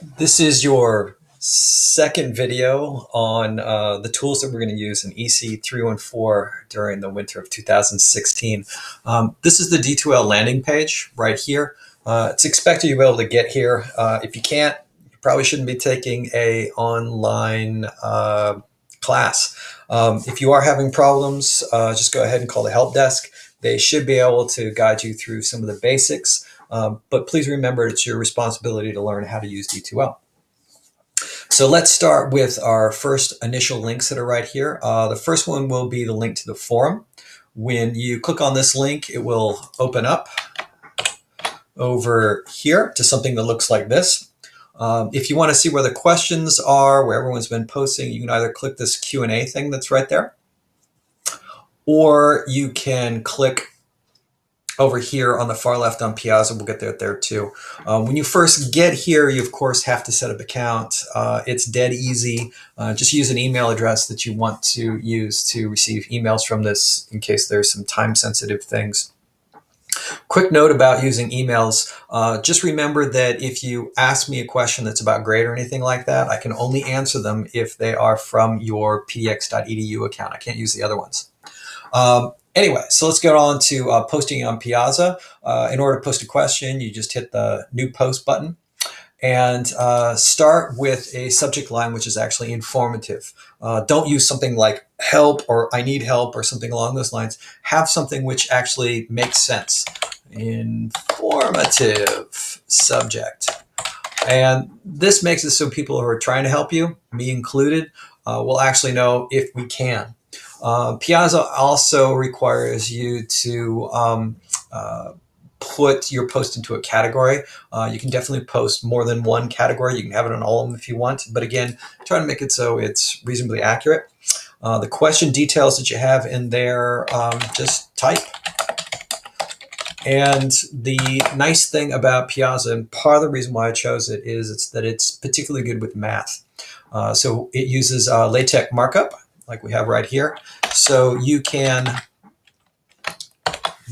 This is your second video on the tools that we're going to use in EC314 during the winter of 2016. This is the D2L landing page right here. It's expected you'll be able to get here. If you can't, you probably shouldn't be taking a online class. If you are having problems, just go ahead and call the help desk. They should be able to guide you through some of the basics. But please remember, it's your responsibility to learn how to use D2L. So let's start with our first initial links that are right here. The first one will be the link to the forum. When you click on this link, it will open up over here to something that looks like this. If you want to see where the questions are, where everyone's been posting, you can either click this Q&A thing that's right there, or you can click over here on the far left on Piazza. We'll get there too. When you first get here, you of course have to set up an account. It's dead easy. Just use an email address that you want to use to receive emails from this in case there's some time sensitive things. Quick note about using emails. Just remember that if you ask me a question that's about grade or anything like that, I can only answer them if they are from your pdx.edu account. I can't use the other ones. Anyway, so let's get on to posting on Piazza. In order to post a question, you just hit the new post button and start with a subject line which is actually informative. Don't use something like help or I need help or something along those lines. Have something which actually makes sense. Informative subject. And this makes it so people who are trying to help you, me included, will actually know if we can. Piazza also requires you to put your post into a category. You can definitely post more than one category. You can have it on all of them if you want. But again, try to make it so it's reasonably accurate. The question details that you have in there, just type. And the nice thing about Piazza, and part of the reason why I chose it, is that it's particularly good with math. So it uses LaTeX markup, like we have right here. So you can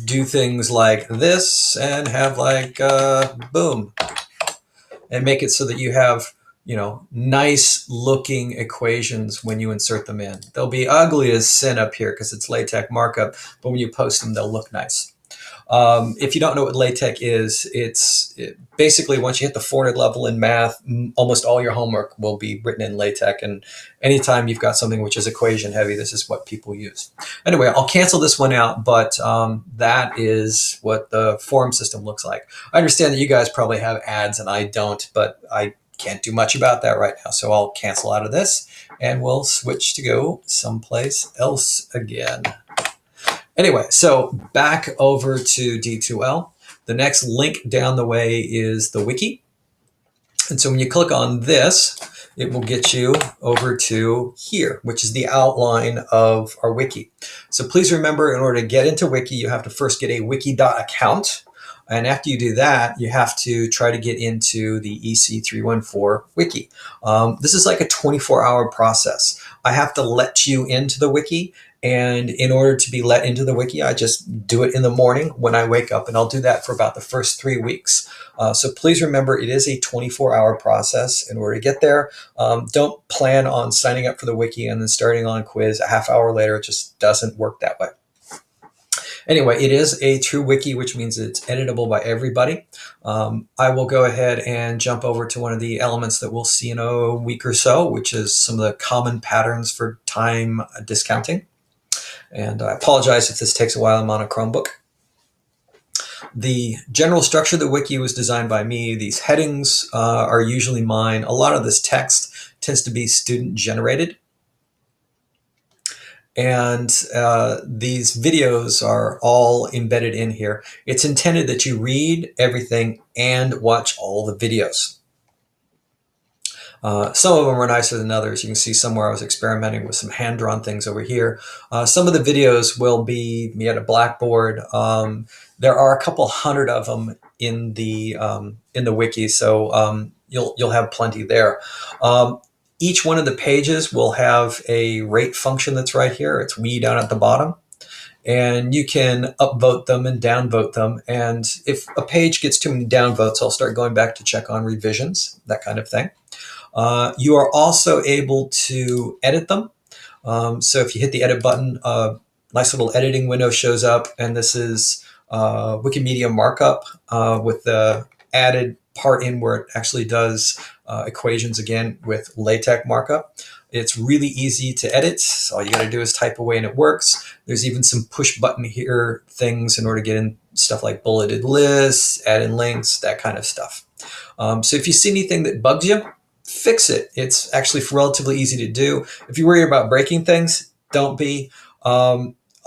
do things like this and have like, boom, and make it so that you have, nice looking equations when you insert them in. They'll be ugly as sin up here because it's LaTeX markup, but when you post them, they'll look nice. If you don't know what LaTeX is, basically once you hit the 400 level in math, almost all your homework will be written in LaTeX. And anytime you've got something which is equation heavy, this is what people use. Anyway, I'll cancel this one out, but that is what the forum system looks like. I understand that you guys probably have ads and I don't, but I can't do much about that right now. So I'll cancel out of this and we'll switch to go someplace else again. Anyway, so back over to D2L. The next link down the way is the Wiki. And so when you click on this, it will get you over to here, which is the outline of our Wiki. So please remember, in order to get into Wiki, you have to first get a wiki.account. And after you do that, you have to try to get into the EC314 Wiki. This is like a 24-hour process. I have to let you into the Wiki. And in order to be let into the Wiki, I just do it in the morning when I wake up. And I'll do that for about the first 3 weeks. So please remember, it is a 24-hour process in order to get there. Don't plan on signing up for the Wiki and then starting on a quiz a half hour later. It just doesn't work that way. Anyway, it is a true wiki, which means it's editable by everybody. I will go ahead and jump over to one of the elements that we'll see in a week or so, which is some of the common patterns for time discounting. And I apologize if this takes a while. I'm on a Chromebook. The general structure of the wiki was designed by me. These headings are usually mine. A lot of this text tends to be student generated. And these videos are all embedded in here. It's intended that you read everything and watch all the videos. Some of them are nicer than others. You can see somewhere I was experimenting with some hand-drawn things over here. Some of the videos will be me at a blackboard. There are a couple hundred of them in the wiki, so you'll have plenty there. Each one of the pages will have a rate function that's right here. It's we down at the bottom. and you can upvote them and downvote them. And if a page gets too many downvotes, I'll start going back to check on revisions, that kind of thing. You are also able to edit them. So if you hit the edit button, a nice little editing window shows up, and this is Wikimedia markup with the added part in where it actually does equations again with LaTeX markup. It's really easy to edit. So all you got to do is type away and it works. There's even some push button here things in order to get in stuff like bulleted lists, add in links, that kind of stuff. So if you see anything that bugs you, fix it. It's actually relatively easy to do. If you worry about breaking things, don't be.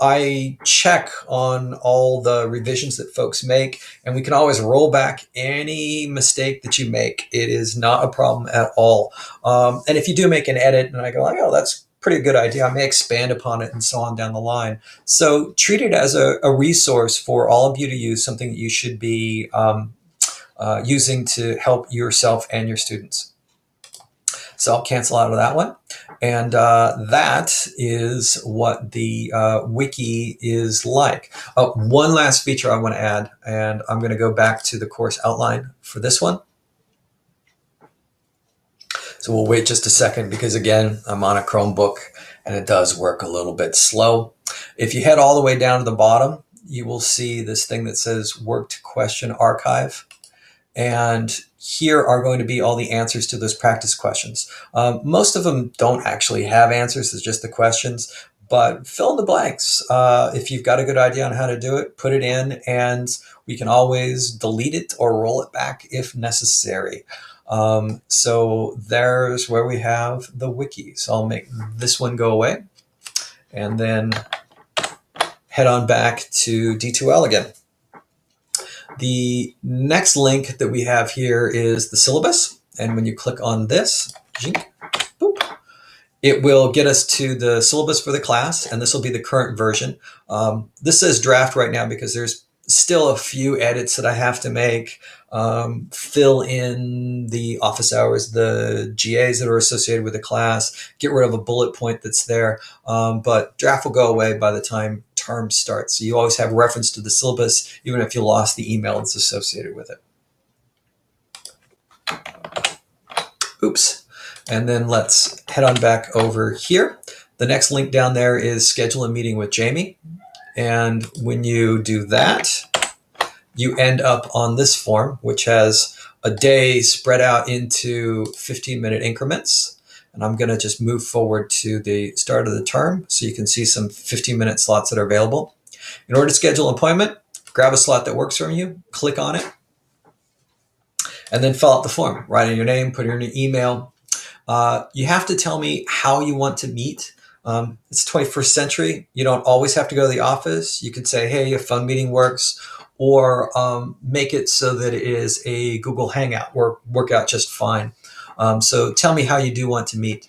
I check on all the revisions that folks make, and we can always roll back any mistake that you make. It is not a problem at all. And if you do make an edit and I go, oh, that's pretty good idea, I may expand upon it and so on down the line. So treat it as a resource for all of you to use, something that you should be using to help yourself and your students. So I'll cancel out of that one. And that is what the wiki is like. One last feature I want to add, and I'm going to go back to the course outline for this one. So we'll wait just a second because, again, I'm on a Chromebook and it does work a little bit slow. If you head all the way down to the bottom, you will see this thing that says Worked Question Archive. And here are going to be all the answers to those practice questions. Most of them don't actually have answers, it's just the questions, but fill in the blanks. If you've got a good idea on how to do it, put it in, and we can always delete it or roll it back if necessary. So there's where we have the wiki. So I'll make this one go away and then head on back to D2L again. The next link that we have here is the syllabus. And when you click on this, boop, it will get us to the syllabus for the class. And this will be the current version. This says draft right now because there's still a few edits that I have to make. Fill in the office hours, the GAs that are associated with the class, get rid of a bullet point that's there. But draft will go away by the time term starts. So you always have reference to the syllabus, even if you lost the email that's associated with it. Oops. And then let's head on back over here. The next link down there is schedule a meeting with Jamie. And when you do that, you end up on this form, which has a day spread out into 15-minute increments. And I'm going to just move forward to the start of the term so you can see some 15-minute slots that are available. In order to schedule an appointment, grab a slot that works for you, click on it, and then fill out the form. Write in your name, put in your email. You have to tell me how you want to meet. It's 21st century. You don't always have to go to the office. You can say, hey, a phone meeting works, or make it so that it is a Google Hangout or work out just fine. So tell me how you do want to meet.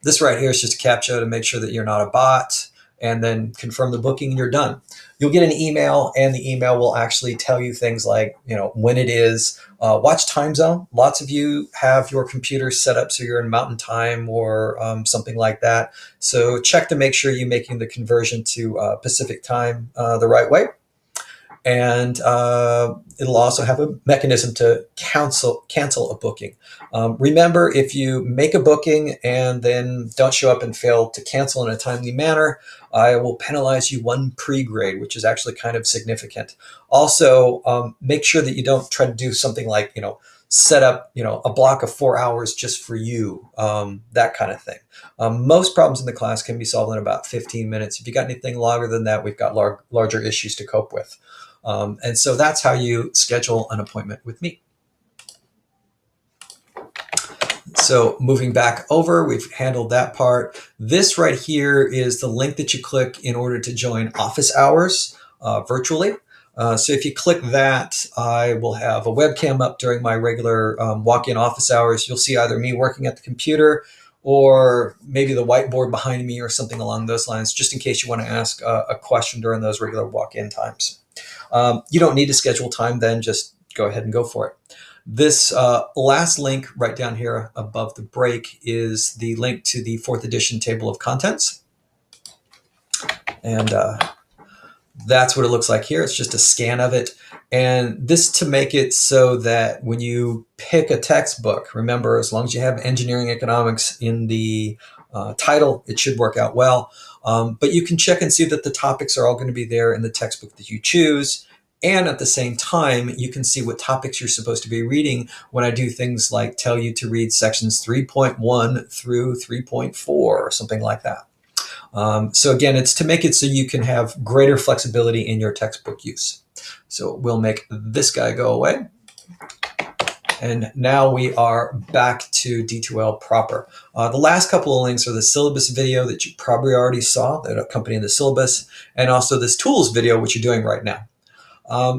This right here is just a CAPTCHA to make sure that you're not a bot, and then confirm the booking and you're done. You'll get an email, and the email will actually tell you things like, when it is. Watch time zone. Lots of you have your computer set up so you're in mountain time or something like that. So check to make sure you're making the conversion to Pacific time the right way. And it'll also have a mechanism to cancel a booking. Remember, if you make a booking and then don't show up and fail to cancel in a timely manner, I will penalize you 1 pre-grade, which is actually kind of significant. Also, make sure that you don't try to do something like, set up, a block of 4 hours just for you, that kind of thing. Most problems in the class can be solved in about 15 minutes. If you got anything longer than that, we've got larger issues to cope with. And so that's how you schedule an appointment with me. So moving back over, we've handled that part. This right here is the link that you click in order to join office hours virtually. So if you click that, I will have a webcam up during my regular walk-in office hours. You'll see either me working at the computer or maybe the whiteboard behind me or something along those lines, just in case you want to ask a question during those regular walk-in times. You don't need to schedule time then, just go ahead and go for it. This last link right down here above the break is the link to the 4th edition table of contents. And That's what it looks like here. It's just a scan of it. And this to make it so that when you pick a textbook, remember, as long as you have engineering economics in the title, it should work out well. But you can check and see that the topics are all going to be there in the textbook that you choose. And at the same time, you can see what topics you're supposed to be reading when I do things like tell you to read sections 3.1 through 3.4 or something like that. So again, it's to make it so you can have greater flexibility in your textbook use. So we'll make this guy go away. And now we are back to D2L proper. The last couple of links are the syllabus video that you probably already saw that accompany the syllabus, and also this tools video, which you're doing right now.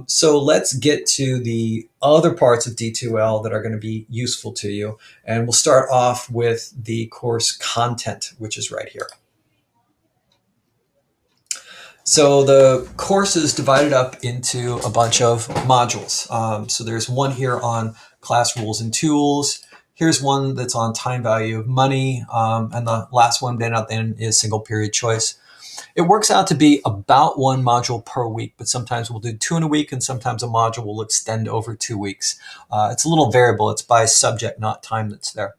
So let's get to the other parts of D2L that are going to be useful to you. And we'll start off with the course content, which is right here. So the course is divided up into a bunch of modules. So there's one here on class rules and tools. Here's one that's on time value of money. And the last one then is single period choice. It works out to be about one module per week, but sometimes we'll do 2 in a week, and sometimes a module will extend over 2 weeks. It's a little variable. It's by subject, not time that's there.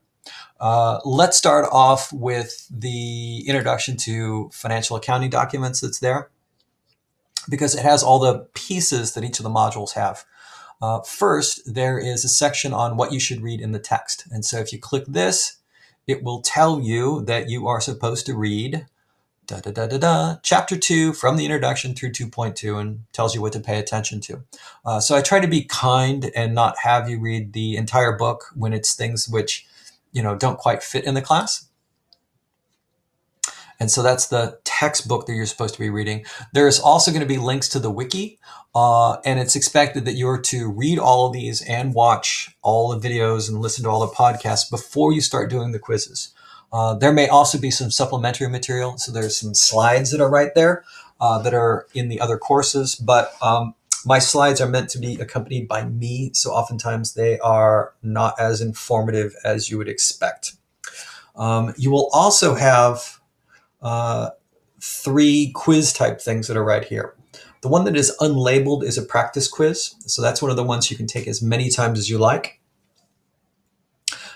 Let's start off with the introduction to financial accounting documents that's there, because it has all the pieces that each of the modules have. First, there is a section on what you should read in the text. And so if you click this, it will tell you that you are supposed to read chapter 2 from the introduction through 2.2, and tells you what to pay attention to. So I try to be kind and not have you read the entire book when it's things which, don't quite fit in the class. And so that's the textbook that you're supposed to be reading. There's also going to be links to the wiki, and it's expected that you're to read all of these and watch all the videos and listen to all the podcasts before you start doing the quizzes. There may also be some supplementary material. So there's some slides that are right there that are in the other courses, but my slides are meant to be accompanied by me. So oftentimes they are not as informative as you would expect. You will also have 3 quiz type things that are right here. The one that is unlabeled is a practice quiz. So that's one of the ones you can take as many times as you like.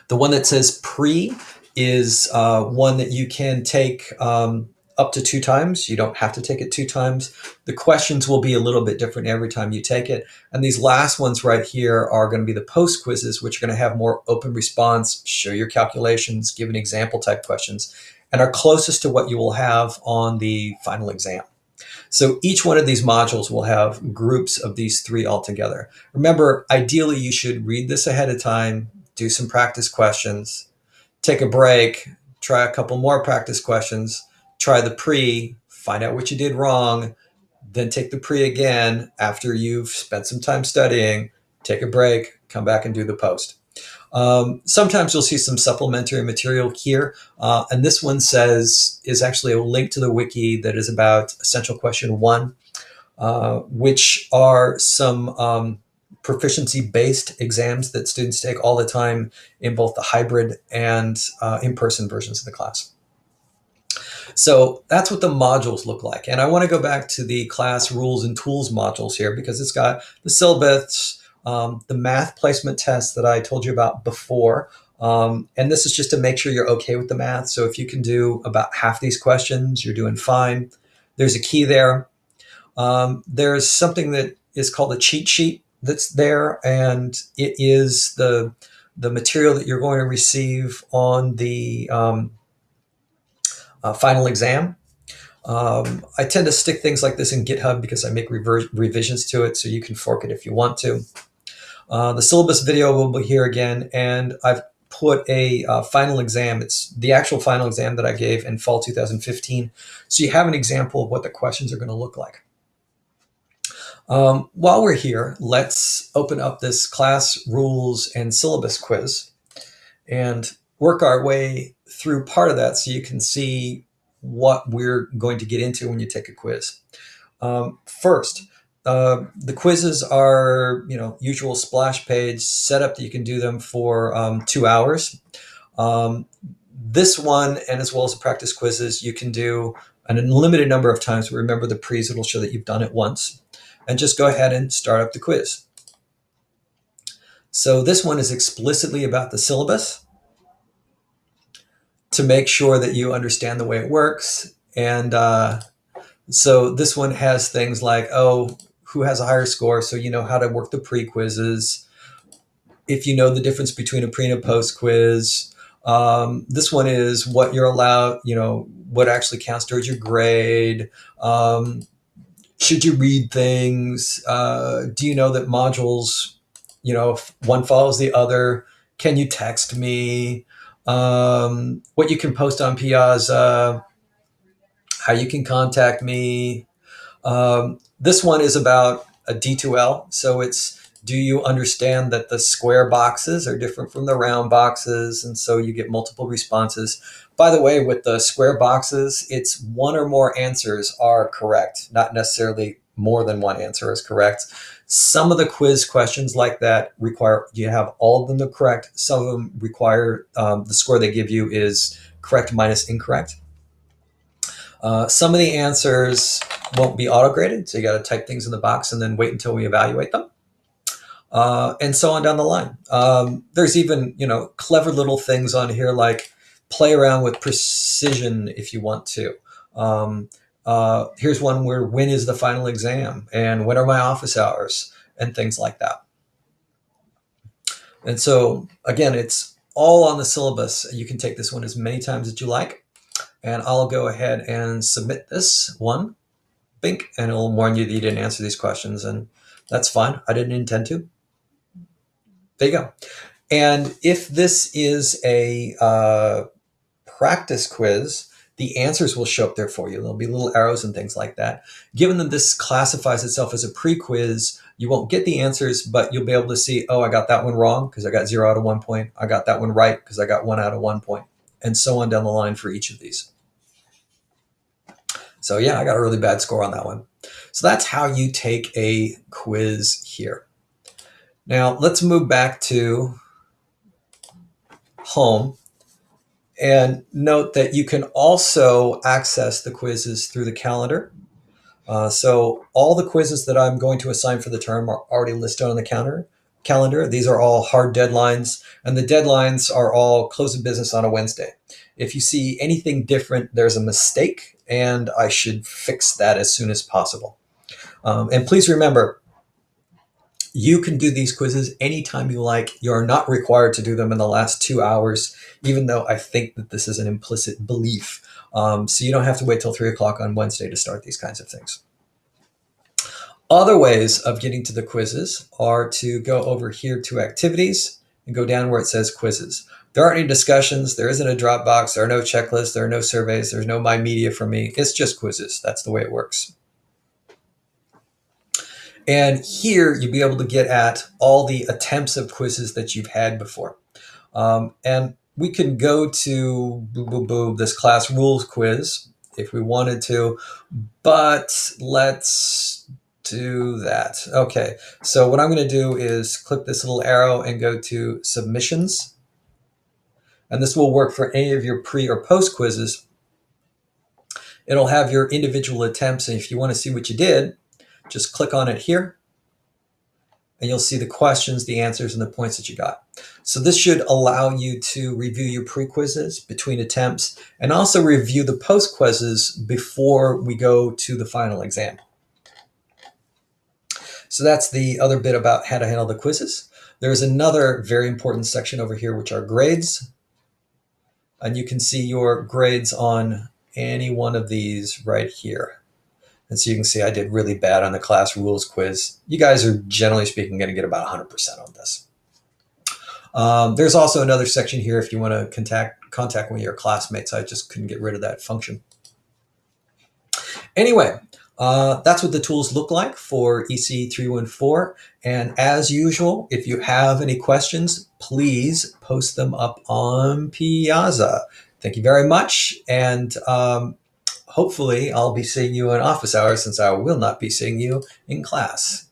The one that says pre is one that you can take up to 2 times. You don't have to take it 2 times. The questions will be a little bit different every time you take it. And these last ones right here are going to be the post quizzes, which are going to have more open response, show your calculations, give an example type questions, and are closest to what you will have on the final exam. So each one of these modules will have groups of these 3 altogether. Remember, ideally you should read this ahead of time, do some practice questions, take a break, try a couple more practice questions, try the pre, find out what you did wrong, then take the pre again after you've spent some time studying, take a break, come back and do the post. Sometimes you'll see some supplementary material here. And this one is actually a link to the wiki that is about essential question 1, which are some proficiency-based exams that students take all the time in both the hybrid and in-person versions of the class. So that's what the modules look like. And I want to go back to the class rules and tools modules here, because it's got the syllabus, the math placement test that I told you about before. And this is just to make sure you're okay with the math. So if you can do about half these questions, you're doing fine. There's a key there. There's something that is called a cheat sheet that's there, and it is the material that you're going to receive on the final exam. I tend to stick things like this in GitHub because I make revisions to it, so you can fork it if you want to. The syllabus video will be here again, and I've put a final exam. It's the actual final exam that I gave in fall 2015, so you have an example of what the questions are going to look like. While we're here, let's open up this class rules and syllabus quiz and work our way through part of that so you can see what we're going to get into when you take a quiz. First, the quizzes are, usual splash page setup that you can do them for 2 hours. This one, and as well as the practice quizzes, you can do an unlimited number of times. Remember the pre's, it'll show that you've done it once. And just go ahead and start up the quiz. So this one is explicitly about the syllabus to make sure that you understand the way it works. And so this one has things like, oh, who has a higher score? So you know how to work the pre-quizzes. If you know the difference between a pre and a post quiz. This one is what you're allowed, what actually counts towards your grade. Should you read things? Do you know that modules, if one follows the other? Can you text me? What you can post on Piazza, how you can contact me. This one is about a D2L. So it's, do you understand that the square boxes are different from the round boxes? And so you get multiple responses. By the way, with the square boxes, it's one or more answers are correct, not necessarily more than one answer is correct. Some of the quiz questions like that require you have all of them correct. Some of them require the score they give you is correct minus incorrect. Some of the answers won't be auto-graded, so you got to type things in the box and then wait until we evaluate them. And so on down the line. There's even, clever little things on here like play around with precision if you want to. Here's one where when is the final exam and when are my office hours and things like that. And so again, it's all on the syllabus. You can take this one as many times as you like. And I'll go ahead and submit this one, bink, and it'll warn you that you didn't answer these questions. And that's fine. I didn't intend to. There you go. And if this is a practice quiz, the answers will show up there for you. There'll be little arrows and things like that. Given that this classifies itself as a pre-quiz, you won't get the answers, but you'll be able to see, oh, I got that one wrong because I got 0 out of 1 point. I got that one right because I got 1 out of 1 point, and so on down the line for each of these. So yeah, I got a really bad score on that one. So that's how you take a quiz here. Now let's move back to home and note that you can also access the quizzes through the calendar. So all the quizzes that I'm going to assign for the term are already listed on the calendar. These are all hard deadlines, and the deadlines are all close of business on a Wednesday. If you see anything different, there's a mistake, and I should fix that as soon as possible. And please remember, you can do these quizzes anytime you like. You're not required to do them in the last 2 hours, even though I think that this is an implicit belief. So you don't have to wait till 3 o'clock on Wednesday to start these kinds of things. Other ways of getting to the quizzes are to go over here to activities and go down where it says quizzes. There aren't any discussions. There isn't a Dropbox. There are no checklists. There are no surveys. There's no My Media for me. It's just quizzes. That's the way it works. And here you'll be able to get at all the attempts of quizzes that you've had before. And we can go to this class rules quiz if we wanted to, but let's do that. Okay, so what I'm going to do is click this little arrow and go to submissions. And this will work for any of your pre or post quizzes. It'll have your individual attempts, and if you want to see what you did, just click on it here, and you'll see the questions, the answers, and the points that you got. So this should allow you to review your pre-quizzes between attempts and also review the post-quizzes before we go to the final exam. So that's the other bit about how to handle the quizzes. There's another very important section over here, which are grades. And you can see your grades on any one of these right here. And so you can see I did really bad on the class rules quiz. You guys are, generally speaking, going to get about 100% on this. There's also another section here if you want to contact one of your classmates. I just couldn't get rid of that function. Anyway, that's what the tools look like for EC314. And as usual, if you have any questions, please post them up on Piazza. Thank you very much. And hopefully I'll be seeing you in office hours since I will not be seeing you in class.